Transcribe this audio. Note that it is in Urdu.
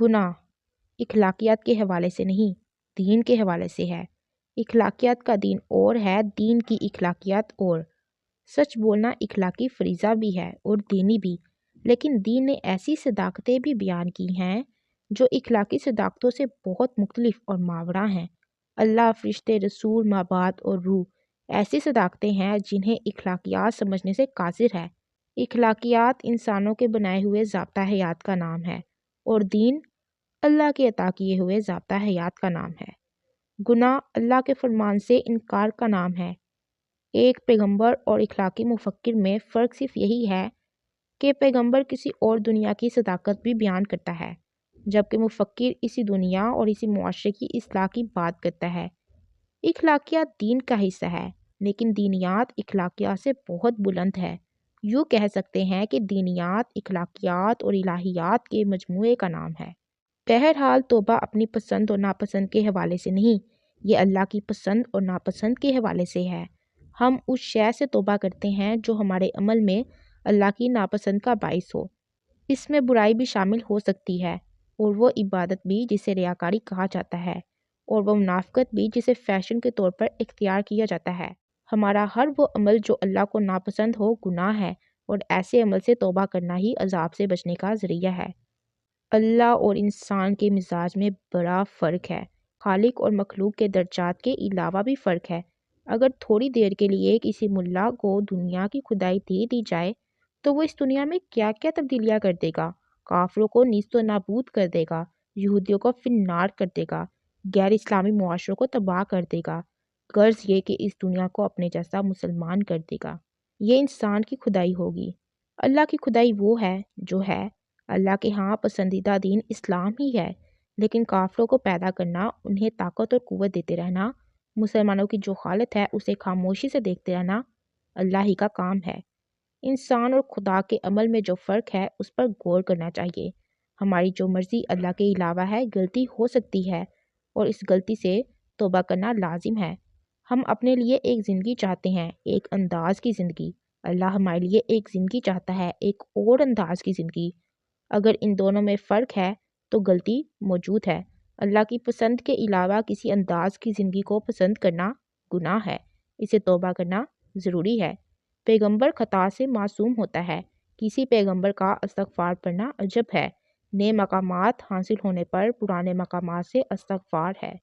گناہ اخلاقیات کے حوالے سے نہیں، دین کے حوالے سے ہے۔ اخلاقیات کا دین اور ہے، دین کی اخلاقیات اور۔ سچ بولنا اخلاقی فریضہ بھی ہے اور دینی بھی، لیکن دین نے ایسی صداقتیں بھی بیان کی ہیں جو اخلاقی صداقتوں سے بہت مختلف اور ماورا ہیں۔ اللہ، فرشتے، رسول، مابعد اور روح ایسی صداقتیں ہیں جنہیں اخلاقیات سمجھنے سے قاصر ہے۔ اخلاقیات انسانوں کے بنائے ہوئے ضابطہ حیات کا نام ہے اور دین اللہ کے عطا کیے ہوئے ضابطہ حیات کا نام ہے۔ گناہ اللہ کے فرمان سے انکار کا نام ہے۔ ایک پیغمبر اور اخلاقی مفکر میں فرق صرف یہی ہے کہ پیغمبر کسی اور دنیا کی صداقت بھی بیان کرتا ہے، جبکہ مفکر اسی دنیا اور اسی معاشرے کی اصلاح کی بات کرتا ہے۔ اخلاقیات دین کا حصہ ہے، لیکن دینیات اخلاقیات سے بہت بلند ہے۔ یوں کہہ سکتے ہیں کہ دینیات اخلاقیات اور الہیات کے مجموعے کا نام ہے۔ بہرحال توبہ اپنی پسند اور ناپسند کے حوالے سے نہیں، یہ اللہ کی پسند اور ناپسند کے حوالے سے ہے۔ ہم اس شے سے توبہ کرتے ہیں جو ہمارے عمل میں اللہ کی ناپسند کا باعث ہو۔ اس میں برائی بھی شامل ہو سکتی ہے، اور وہ عبادت بھی جسے ریاکاری کہا جاتا ہے، اور وہ منافقت بھی جسے فیشن کے طور پر اختیار کیا جاتا ہے۔ ہمارا ہر وہ عمل جو اللہ کو ناپسند ہو گناہ ہے، اور ایسے عمل سے توبہ کرنا ہی عذاب سے بچنے کا ذریعہ ہے۔ اللہ اور انسان کے مزاج میں بڑا فرق ہے۔ خالق اور مخلوق کے درجات کے علاوہ بھی فرق ہے۔ اگر تھوڑی دیر کے لیے کسی ملا کو دنیا کی خدائی دے دی جائے تو وہ اس دنیا میں کیا کیا تبدیلیاں کر دے گا۔ کافروں کو نیست و نابود کر دے گا، یہودیوں کو فی النار کر دے گا، غیر اسلامی معاشروں کو تباہ کر دے گا، غرض یہ کہ اس دنیا کو اپنے جیسا مسلمان کر دے گا۔ یہ انسان کی خدائی ہوگی۔ اللہ کی خدائی وہ ہے جو ہے۔ اللہ کے ہاں پسندیدہ دین اسلام ہی ہے، لیکن کافروں کو پیدا کرنا، انہیں طاقت اور قوت دیتے رہنا، مسلمانوں کی جو حالت ہے اسے خاموشی سے دیکھتے رہنا، اللہ ہی کا کام ہے۔ انسان اور خدا کے عمل میں جو فرق ہے اس پر غور کرنا چاہیے۔ ہماری جو مرضی اللہ کے علاوہ ہے غلطی ہو سکتی ہے، اور اس غلطی سے توبہ کرنا لازم ہے۔ ہم اپنے لیے ایک زندگی چاہتے ہیں، ایک انداز کی زندگی۔ اللہ ہمارے لیے ایک زندگی چاہتا ہے، ایک اور انداز کی زندگی۔ اگر ان دونوں میں فرق ہے تو غلطی موجود ہے۔ اللہ کی پسند کے علاوہ کسی انداز کی زندگی کو پسند کرنا گناہ ہے، اسے توبہ کرنا ضروری ہے۔ پیغمبر خطا سے معصوم ہوتا ہے، کسی پیغمبر کا استغفار پڑھنا عجب ہے۔ نئے مقامات حاصل ہونے پر پرانے مقامات سے استغفار ہے۔